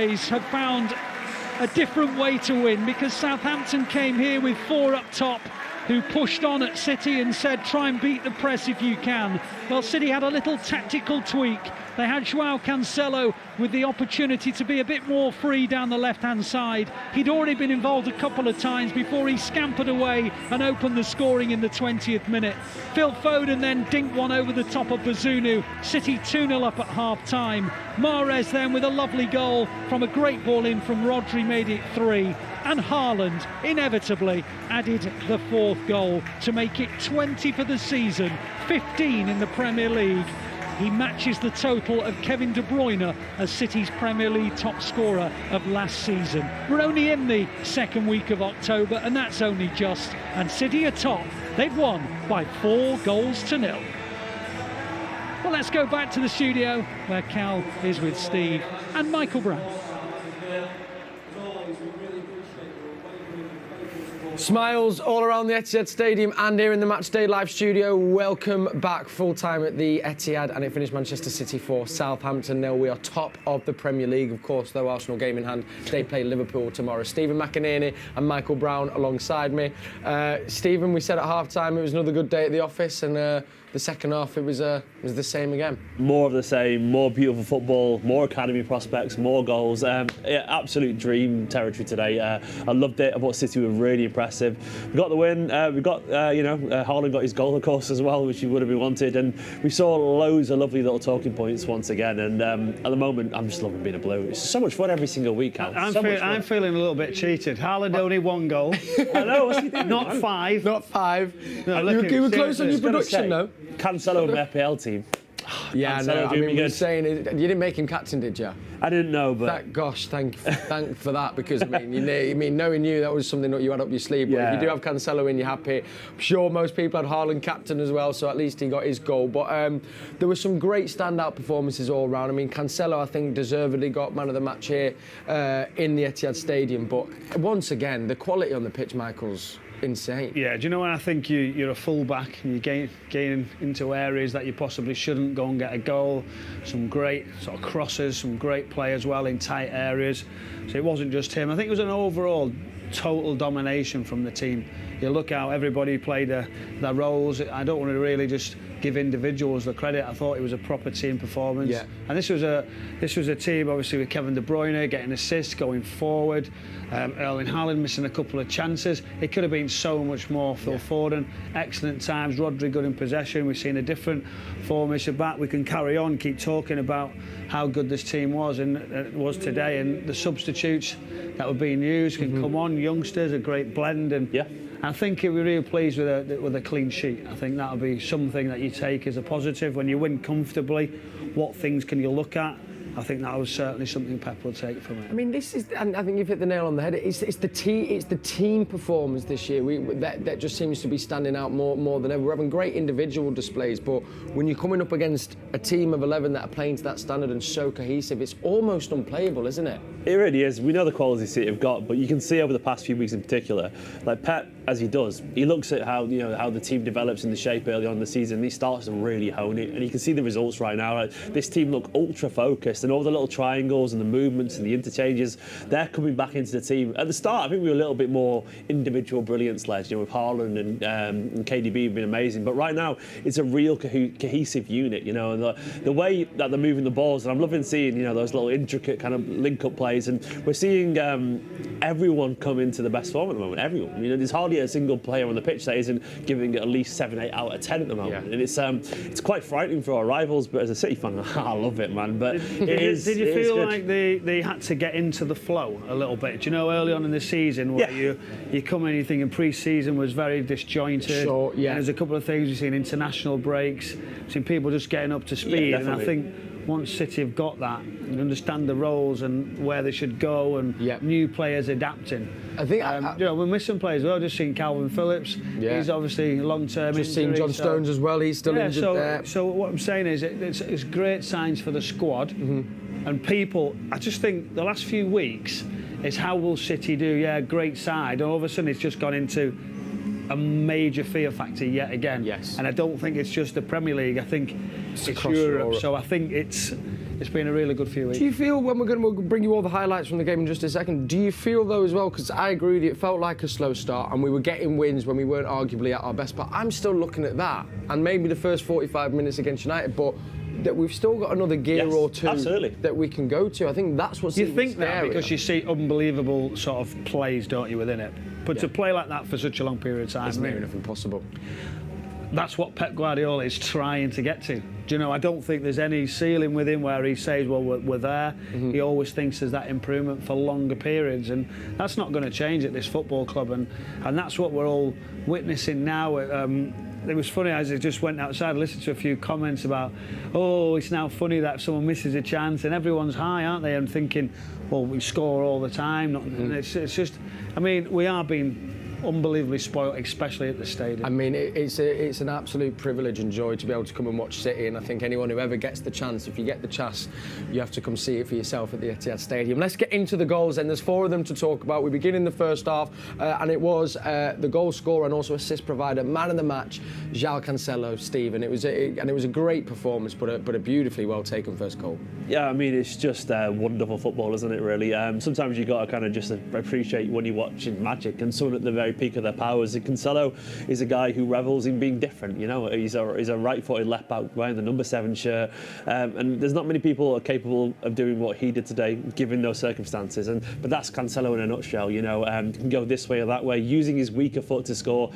always have found a different way to win, because Southampton came here with 4 up top who pushed on at City and said, try and beat the press if you can. Well, City had a little tactical tweak. They had Joao Cancelo with the opportunity to be a bit more free down the left-hand side. He'd already been involved a couple of times before he scampered away and opened the scoring in the 20th minute. Phil Foden then dinked one over the top of Bazunu. City 2-0 up at half-time. Mahrez then with a lovely goal from a great ball in from Rodri made it 3. And Haaland inevitably added the 4th goal to make it 20 for the season, 15 in the Premier League. He matches the total of Kevin De Bruyne as City's Premier League top scorer of last season. We're only in the 2nd week of October, and that's only just. And City are top. They've won by 4-0. Well, let's go back to the studio where Cal is with Steve and Michael Brown. Smiles all around the Etihad Stadium and here in the Matchday live studio. Welcome back full-time at the Etihad, and it finished Manchester City 4, Southampton 0. We are top of the Premier League, of course, though Arsenal game in hand. They play Liverpool tomorrow. Stephen McInerney and Michael Brown alongside me. Stephen, we said at half-time it was another good day at the office, and the second half it was the same again. More of the same, more beautiful football, more academy prospects, more goals. Yeah, absolute dream territory today. I loved it. I thought City were really impressive. We got the win. We got, Haaland got his goal, of course, as well, which he would have been wanted. And we saw loads of lovely little talking points once again. And at the moment, I'm just loving being a Blue. It's so much fun every single week, Al. I'm feeling a little bit cheated. Haaland only 1 goal. I know, what's he doing? Not 5. Not 5. No, you were close on your production, though. Cancelo in the FPL team. Yeah, no, I mean, we were saying, you didn't make him captain, did you? I didn't know, but... Thank for that, because, I mean, knowing you, that was something that you had up your sleeve. But if you do have Cancelo in, you're happy. I'm sure most people had Haaland captain as well, so at least he got his goal. But there were some great standout performances all around. I mean, Cancelo, I think, deservedly got man of the match here in the Etihad Stadium. But once again, the quality on the pitch, Michael's insane. Yeah, do you know when I think you're a full-back and you're getting into areas that you possibly shouldn't go and get a goal? Some great sort of crosses, some great play as well in tight areas. So it wasn't just him. I think it was an overall total domination from the team. You look how everybody played their roles. I don't want to really just give individuals the credit. I thought it was a proper team performance. Yeah. And this was a team, obviously, with Kevin De Bruyne getting assists, going forward. Erling Haaland missing a couple of chances. It could have been so much more. Phil Foden, excellent times. Rodri good in possession. We've seen a different formation back. We can carry on, keep talking about how good this team was, and it was today. And the substitutes that were being used can come on. Youngsters, a great blend. And I think we're really pleased with a clean sheet. I think that'll be something that you take as a positive. When you win comfortably, what things can you look at? I think that was certainly something Pep will take from it. I mean, and I think you've hit the nail on the head. It's the team performance this year. That just seems to be standing out more than ever. We're having great individual displays, but when you're coming up against a team of 11 that are playing to that standard and so cohesive, it's almost unplayable, isn't it? It really is. We know the quality City have got, but you can see over the past few weeks in particular, like Pep, as he does, he looks at how the team develops in the shape early on in the season, and he starts to really hone it, and you can see the results right now. Like, this team look ultra focused, and all the little triangles and the movements and the interchanges, they're coming back into the team. At the start, I think we were a little bit more individual brilliance led, with Haaland and KDB have been amazing, but right now it's a real cohesive unit, and the way that they're moving the balls, and I'm loving seeing those little intricate kind of link-up plays, and we're seeing everyone come into the best form at the moment. Everyone, there's hardly a single player on the pitch that isn't giving it at least 7, 8 out of 10 at the moment, and it's quite frightening for our rivals. But as a City fan, I love it, man. But did you feel like they had to get into the flow a little bit? Early on in the season where you come in, you think in pre-season was very disjointed. Sure, yeah. And there's a couple of things you've seen, international breaks, seen people just getting up to speed, and I think once City have got that and understand the roles and where they should go, and new players adapting. I think we're missing players. We've just seen Calvin Phillips. Yeah. He's obviously long-term. Just seen John Stones as well. He's still injured there. So what I'm saying is it's great signs for the squad, and people. I just think the last few weeks is how will City do? Yeah, great side. And all of a sudden it's just gone into a major fear factor yet again. Yes. And I don't think it's just the Premier League. I think it's Europe. So I think it's it's been a really good few weeks. Do you feel, when we'll bring you all the highlights from the game in just a second, do you feel though as well, because I agree with you, it felt like a slow start and we were getting wins when we weren't arguably at our best, but I'm still looking at that, and maybe the first 45 minutes against United, but that we've still got another gear or two that we can go to. I think that's what's You think that because you see unbelievable sort of plays, don't you, within it? But to play like that for such a long period of time, it's near enough impossible. That's what Pep Guardiola is trying to get to. Do you know, I don't think there's any ceiling with him where he says, well, we're there. He always thinks there's that improvement for longer periods, and that's not going to change at this football club, and that's what we're all witnessing now. It was funny, as I just went outside, I listened to a few comments about, oh, it's now funny that if someone misses a chance, and everyone's high, aren't they, and thinking, well, we score all the time. And it's just, I mean, we are being unbelievably spoilt, especially at the stadium. I mean, it's an absolute privilege and joy to be able to come and watch City, and I think anyone who ever gets the chance, if you get the chance, you have to come see it for yourself at the Etihad Stadium. Let's get into the goals then. There's 4 of them to talk about. We begin in the first half, and it was the goal scorer and also assist provider, man of the match, Joao Cancelo, Steve, and it was a great performance, but a beautifully well taken first goal. Yeah, I mean, it's just wonderful football, isn't it, really? Sometimes you've got to kind of just appreciate when you're watching magic, and someone at the very peak of their powers. And Cancelo is a guy who revels in being different, you know. He's a right-footed left-back wearing the number 7 shirt, and there's not many people are capable of doing what he did today, given those circumstances. But that's Cancelo in a nutshell, you know. Can go this way or that way, using his weaker foot to score.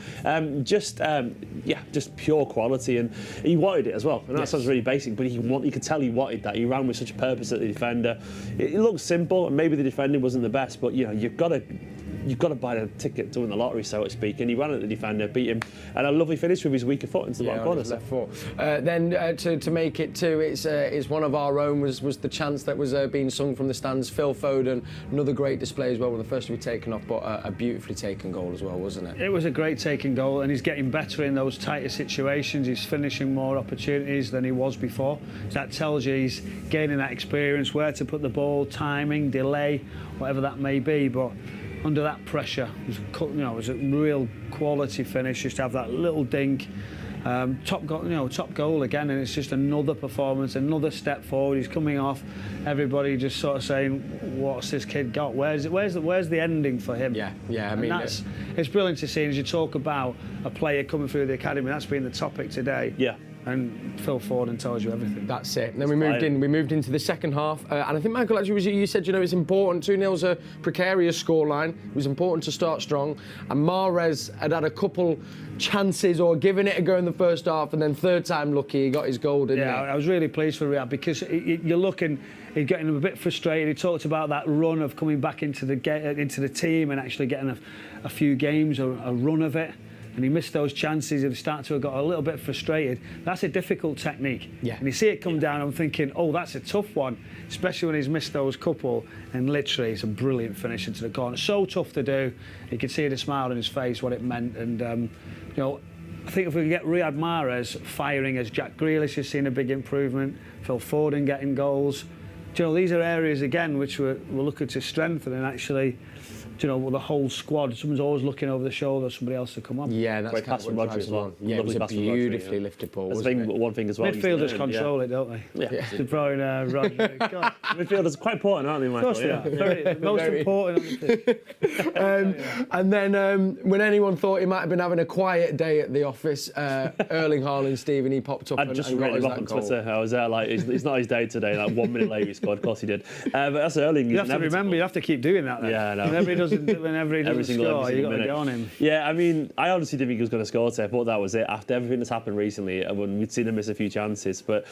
Just pure quality, and he wanted it as well. And that sounds really basic, but you could tell he wanted that. He ran with such purpose at the defender. It looked simple, and maybe the defending wasn't the best, but you know, you've got to buy the ticket to win the lottery, so to speak. And he ran at the defender, beat him, and a lovely finish with his weaker foot into the bottom corner. Left foot. Then to make it 2, it's one of our own. Was the chance that was being sung from the stands. Phil Foden, another great display as well. One of the first to be taken off, but a beautifully taken goal as well, wasn't it? It was a great taken goal, and he's getting better in those tighter situations. He's finishing more opportunities than he was before. So that tells you he's gaining that experience, where to put the ball, timing, delay, whatever that may be. But under that pressure, it was a real quality finish. Just to have that little dink, top goal again, and it's just another performance, another step forward. He's coming off. Everybody just sort of saying, "What's this kid got? Where's the ending for him?" Yeah. I mean, it's brilliant to see. As you talk about a player coming through the academy, that's been the topic today. Yeah. And Phil Foden tells you everything. That's it. And then we moved into the second half, and I think, Michael, actually, you said, you know, it's important. 2-0's a precarious scoreline. It was important to start strong, and Mahrez had a couple chances or given it a go in the first half, and then third time lucky, he got his goal, didn't he? Yeah, I was really pleased for Riyad, because you're looking, he's getting a bit frustrated. He talked about that run of coming back into the team and actually getting a few games, a run of it. And he missed those chances. He started to have got a little bit frustrated. That's a difficult technique. Yeah. And you see it come down, I'm thinking, oh, that's a tough one, especially when he's missed those couple. And literally, it's a brilliant finish into the corner. So tough to do. You could see the smile on his face, what it meant. And, you know, I think if we could get Riyad Mahrez firing as Jack Grealish has seen a big improvement, Phil Foden getting goals. You know, these are areas, again, which we're looking to strengthen, and actually, you know, with the whole squad, someone's always looking over the shoulder of somebody else to come on. Yeah, that's great pass from Rodri as well. Yeah, it was a beautifully lifted ball. That's one thing as well. Midfielders control it, don't they? Yeah. De Bruyne, Rodri. God. Midfielders are quite important, aren't they, Michael? Of course they are. The most important on the pitch. And then when anyone thought he might have been having a quiet day at the office, Erling Haaland, Stephen, he popped up and got him us up that on goal. Twitter. I was there like, it's not his day today. Like 1 minute later he scored. Of course he did. But that's Erling. You have to remember, you have to keep doing that then. Yeah, I know. Whenever he doesn't score, you've got to minute. get on him. Yeah, I mean, I honestly didn't think he was going to score today. I thought that was it after everything that's happened recently, when we'd seen him miss a few chances. But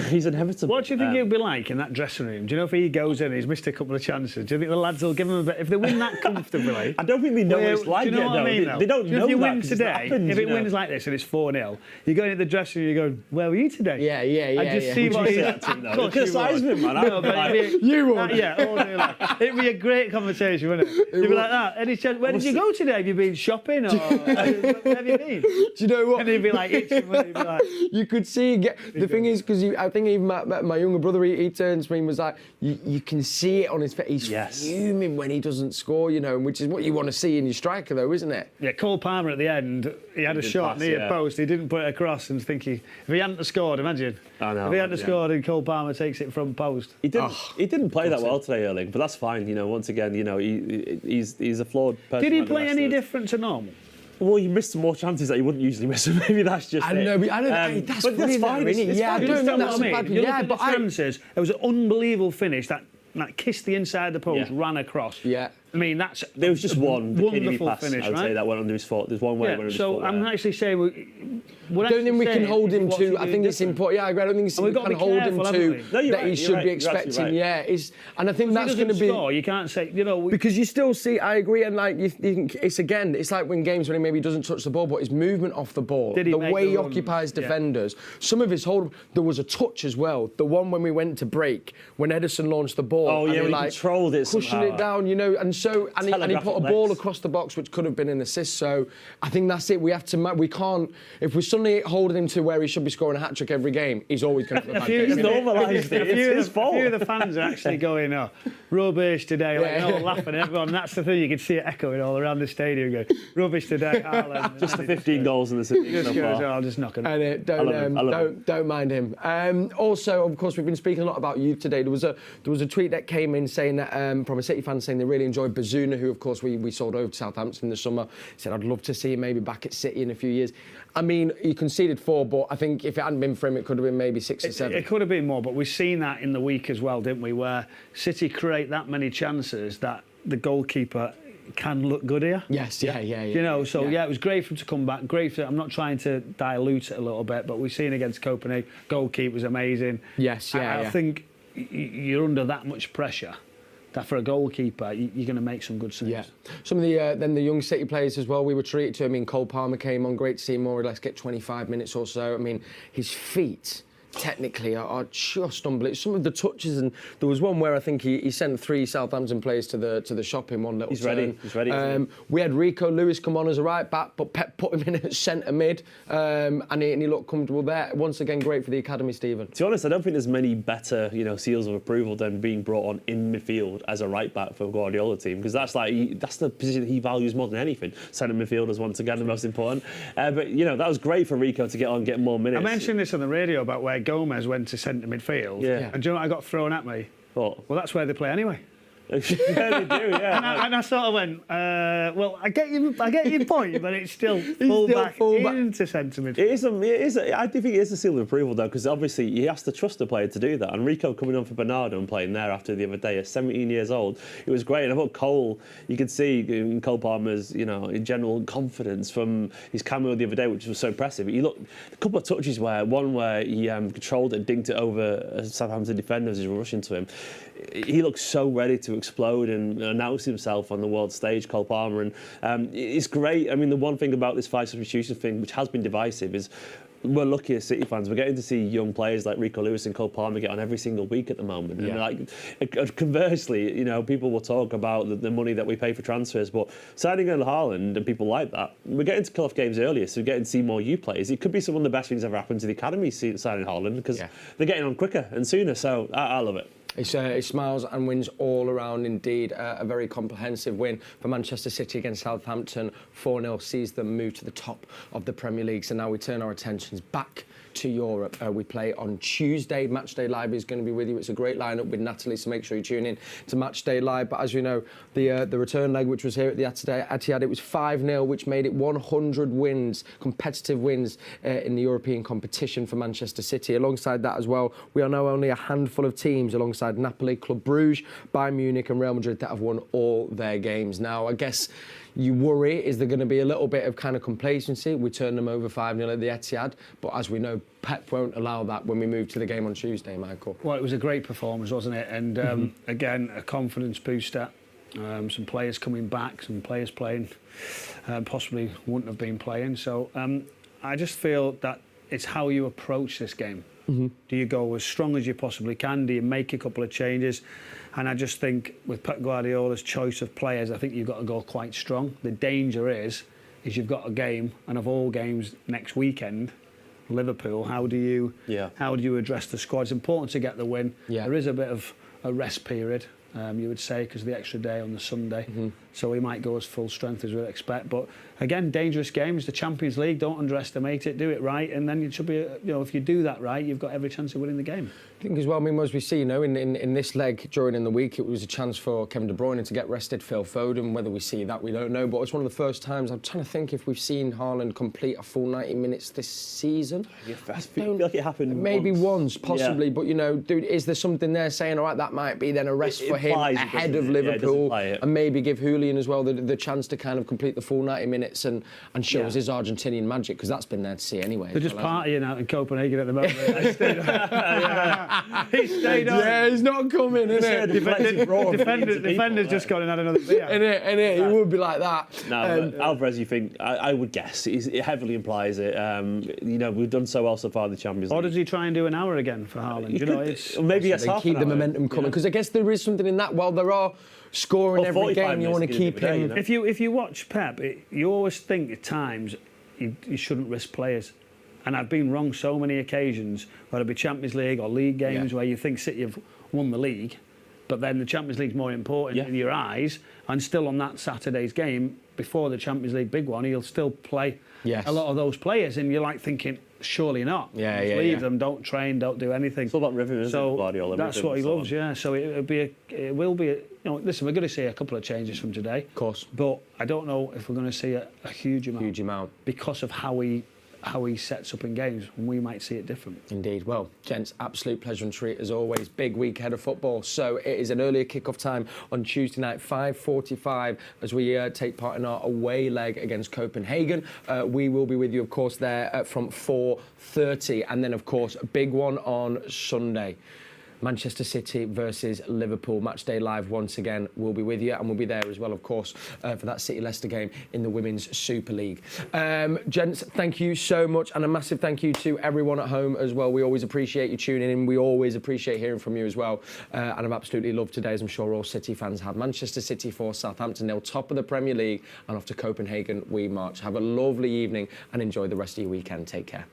he's inevitable. What do you think it'll be like in that dressing room? Do you know if he goes in, he's missed a couple of chances, do you think the lads will give him a bit? If they win that comfortably, I don't think they know what it's like do you know yet, what I mean, though? They don't know if you that win today, if it wins like this and it's 4-0, you go into the dressing room, you go, where were you today? Yeah. I just see Would what you he's say that to him, though? Of course Look at the size of him, man. No, but You would. Yeah, all day long. It'd be a great conversation, wouldn't it? You'd be like that. Any chance? Where did you go today? Have you been shopping or where have you been? Do you know what? And he'd be like itching. He'd be like, you could see. The thing is, because I think even my younger brother, he turned to me and was like, you can see it on his face. He's fuming when he doesn't score, you know, which is what you want to see in your striker, though, isn't it? Yeah, Cole Palmer at the end, he had a shot near post. He didn't put it across, and if he hadn't scored, imagine. I know. If he hadn't scored and Cole Palmer takes it from post. He didn't play that well today, Erling, but that's fine. You know, once again, you know, he's a flawed person. Did he play any different to normal? Well, you missed some more chances that you wouldn't usually miss. Maybe that's just I know, but I don't. That's but that's fine. It's Yeah, fine. I don't know That's what I mean. bad. You look Yeah, at but the chances. It was an unbelievable finish that kissed the inside of the post, ran across. Yeah. I mean, that's there was just one wonderful pass, finish, I would say that went under his foot. There's one way it went under his foot. So I'm actually saying I don't think we can hold him to. I think it's important. Yeah, I agree. I don't think we can hold him to that he should be expecting. Yeah, and I think that's going to be. You can't say, because you still see. I agree, and like it's again, it's like when games when he maybe doesn't touch the ball, but his movement off the ball, the way he occupies defenders, some of his hold. There was a touch as well. The one when we went to break, when Ederson launched the ball. Oh yeah, he controlled it pushing it down, and he put a ball across the box, which could have been an assist. So I think that's it. We can't. If we're suddenly holding him to where he should be scoring a hat trick every game, he's always going to. He's normalised it. It's his fault. A few of the fans are actually going, rubbish today, laughing at everyone. And that's the thing, you can see it echoing all around the stadium. Going, rubbish today, Haaland. Just the 15 goals in the city. Just goes, I'll just knock it. And don't mind him. Also, of course, we've been speaking a lot about youth today. There was a tweet that came in saying that from a City fan saying they really enjoyed Bazuna, who of course we sold over to Southampton in the summer. He said, I'd love to see him maybe back at City in a few years. I mean, he conceded 4, but I think if it hadn't been for him, it could have been maybe 6 or 7. It could have been more, but we've seen that in the week as well, didn't we? Where City create that many chances that the goalkeeper can look good here. Yes, yeah. It was great for him to come back. I'm not trying to dilute it a little bit, but we've seen against Copenhagen, goalkeeper was amazing. Yes, I think you're under that much pressure that for a goalkeeper, you're going to make some good saves. Yeah. Some of the young City players as well, we were treated to. I mean, Cole Palmer came on, great to see him more or less get 25 minutes or so. I mean, his feet technically are just unbelievable. Some of the touches, and there was one where I think he sent 3 Southampton players to the shop in one little He's turn. ready. We had Rico Lewis come on as a right back, but Pep put him in at centre mid, and he looked comfortable there. Once again, great for the academy, Stephen. To be honest, I don't think there's many better, seals of approval than being brought on in midfield as a right back for Guardiola team, because that's the position he values more than anything. Centre midfielders, once again, the most important. But that was great for Rico to get on, get more minutes. I mentioned this on the radio about where Gomez went to centre midfield. Yeah. And do you know what I got thrown at me? What? Well, that's where they play anyway. Yeah, they do, yeah. And I sort of went, well, I get your point, but it's still full back into centre midfield. I do think it is a seal of approval, though, because obviously he has to trust the player to do that. And Rico coming on for Bernardo and playing there after the other day at 17 years old, it was great. And I thought Cole, you could see in Cole Palmer's, in general confidence from his cameo the other day, which was so impressive. He looked a couple of touches where he controlled it, dinked it over Southampton defenders as he was rushing to him. He looked so ready to explode and announce himself on the world stage, Cole Palmer, and it's great. I mean, the one thing about this 5 substitution thing, which has been divisive, is we're lucky as City fans. We're getting to see young players like Rico Lewis and Cole Palmer get on every single week at the moment. Yeah. And conversely, people will talk about the money that we pay for transfers, but signing Erling Haaland and people like that, we're getting to kill off games earlier, so we're getting to see more youth players. It could be some of the best things ever happened to the academy signing Haaland, because they're getting on quicker and sooner. So I love it. It smiles and wins all around indeed. A very comprehensive win for Manchester City against Southampton. 4-0 sees them move to the top of the Premier League. So now we turn our attentions back to Europe. We play on Tuesday. Matchday Live is going to be with you. It's a great lineup with Natalie, so make sure you tune in to Matchday Live. But as you know, the return leg, which was here at the Etihad, it was 5-0, which made it 100 wins, competitive wins in the European competition for Manchester City. Alongside that as well, we are now only a handful of teams alongside Napoli, Club Brugge, Bayern Munich and Real Madrid that have won all their games. Now, I guess you worry, is there going to be a little bit of kind of complacency? We turned them over 5-0 at the Etihad, but as we know, Pep won't allow that when we move to the game on Tuesday, Michael. Well, it was a great performance, wasn't it? And again, a confidence booster. Some players coming back, some players playing, possibly wouldn't have been playing. So I just feel that it's how you approach this game. Do you go as strong as you possibly can? Do you make a couple of changes? And I just think with Pep Guardiola's choice of players, I think you've got to go quite strong. The danger is you've got a game, and of all games next weekend, Liverpool. How do you address the squad? It's important to get the win. There is a bit of a rest period. you would say, because of the extra day on the Sunday. So he might go as full strength as we'd expect. But again, dangerous games. The Champions League, don't underestimate it. Do it right, and then it should be. If you do that right, you've got every chance of winning the game. I think as well, as we see, in this leg during in the week, it was a chance for Kevin De Bruyne to get rested. Phil Foden, whether we see that, we don't know. But it's one of the first times. I'm trying to think if we've seen Haaland complete a full 90 minutes this season. I feel like it happened maybe once possibly, but is there something there saying, all right, that might be then a rest for him ahead of Liverpool, and maybe give Julian as well the chance to kind of complete the full 90 minutes and show us his Argentinian magic, because that's been there to see anyway. They're just partying out in Copenhagen at the moment. He stayed on. Yeah, he's not coming, innit? Defender's just gone and had another beer. Innit? It would be like that. No, Alvarez, you think? I would guess. It heavily implies it. We've done so well so far in the Champions League. Or does he try and do an hour again for Haaland? Maybe it's half keep the momentum coming, because I guess there is something in that. While there are scoring every game, you want to keep him. If you watch Pep, you always think at times you shouldn't risk players. And I've been wrong so many occasions, whether it be Champions League or league games, where you think City have won the league, but then the Champions League's more important in your eyes. And still on that Saturday's game, before the Champions League big one, he'll still play a lot of those players. And you're like thinking, surely not. Leave them, don't train, don't do anything. It's all about rhythm, isn't it, Guardiola? That's what he loves, So it will be. Listen, we're going to see a couple of changes from today. Of course. But I don't know if we're going to see a huge amount. Because of how he sets up in games, and we might see it different. Indeed. Well, gents, absolute pleasure and treat as always. Big week ahead of football. So it is an earlier kick-off time on Tuesday night, 5:45, as we take part in our away leg against Copenhagen. We will be with you, of course, there from 4:30. And then, of course, a big one on Sunday. Manchester City versus Liverpool. Matchday Live once again will be with you, and we'll be there as well, of course, for that City-Leicester game in the Women's Super League. Gents, thank you so much, and a massive thank you to everyone at home as well. We always appreciate you tuning in. We always appreciate hearing from you as well. And I've absolutely loved today, as I'm sure all City fans have. Manchester City 4, Southampton 0, top of the Premier League, and off to Copenhagen we march. Have a lovely evening and enjoy the rest of your weekend. Take care.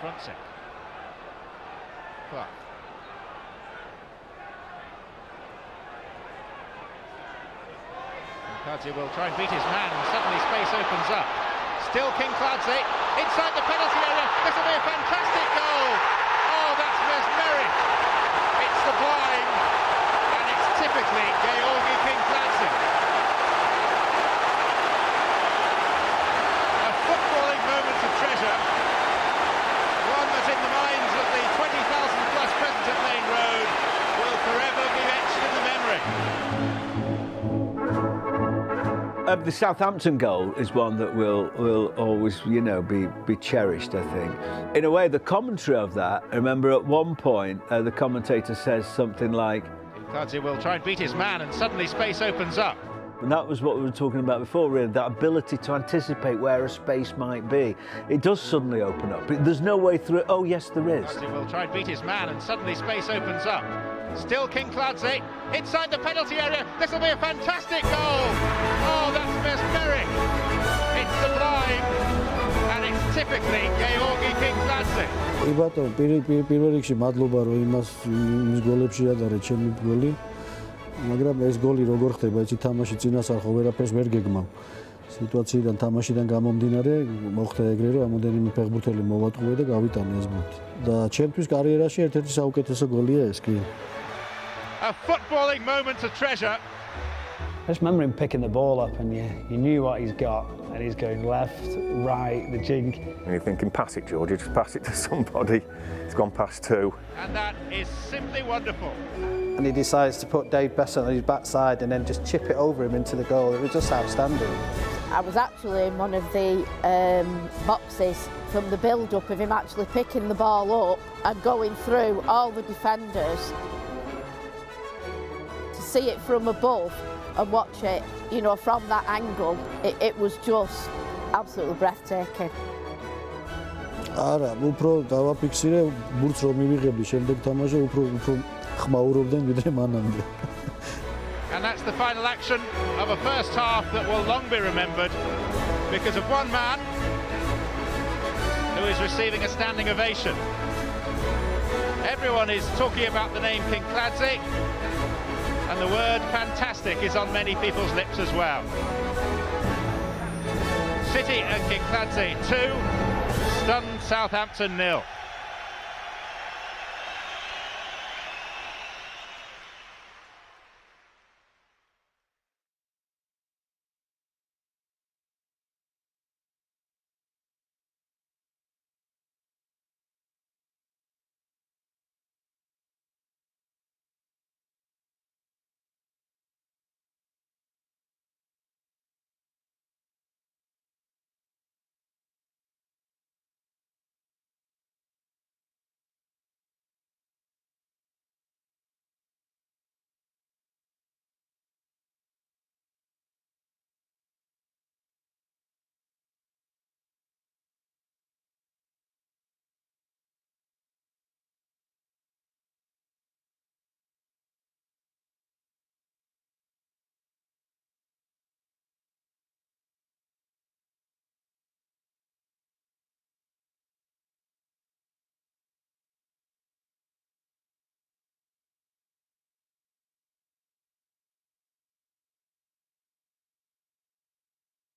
Front set. Clark. Clancy will try and beat his man, and suddenly space opens up. Still King Clancy inside the penalty area. This will be a fantastic goal. Oh, that's mesmeric. It's sublime, and it's typically Georgi King Clancy. A footballing moment of treasure. One that in the minds of the 20,000 plus present at Main Road will forever be etched in the memory. The Southampton goal is one that will always, be cherished, I think. In a way, the commentary of that, I remember at one point, the commentator says something like, Clancy will try and beat his man, and suddenly space opens up. and that was what we were talking about before, really, that ability to anticipate where a space might be. It does suddenly open up. There's no way through it. Oh, yes, there is. Clancy will try and beat his man, and suddenly space opens up. Still King Clancy inside the penalty area. This will be a fantastic goal. Oh, that's mesmeric. It's sublime, and it's typically Georgi King Clancy. Ibato, პირველ რიგში მადლობა რომ იმის გოლებში ადარა ჩემი გოლი. მაგრამ ეს გოლი როგორ ხდება, იცი თამაში წინასწარ ხო ვერაფერს ვერ გეგმავ. სიტუაციიდან თამაშიდან გამომდინარე მოხდა ეგრე რომ ამოდენიმე ფეხბურთელი მოვატყუე და გავიტანე ეს ბურთი. და ჩემთვის კარიერაში ერთ-ერთი საუკეთესო გოლია ეს კი. A footballing moment of treasure. I just remember him picking the ball up and you knew what he's got, and he's going left, right, the jink. And you're thinking, pass it, George, just pass it to somebody. It's gone past two. And that is simply wonderful. And he decides to put Dave Besson on his backside and then just chip it over him into the goal. It was just outstanding. I was actually in one of the boxes from the build-up of him actually picking the ball up and going through all the defenders. To see it from above and watch it, you know, from that angle, it was just absolutely breathtaking. არა, უფრო დავაფიქსირე ბურთს რომ მივიღებდი შემდეგ თამაში უფრო ხმაურობდნენ ვიდრე მანამდე. And that's the final action of a first half that will long be remembered because of one man who is receiving a standing ovation. Every Everyone is talking about the name Kincladze, and the word fantastic is on many people's lips as well. City and Kincladze 2, stunned Southampton 0.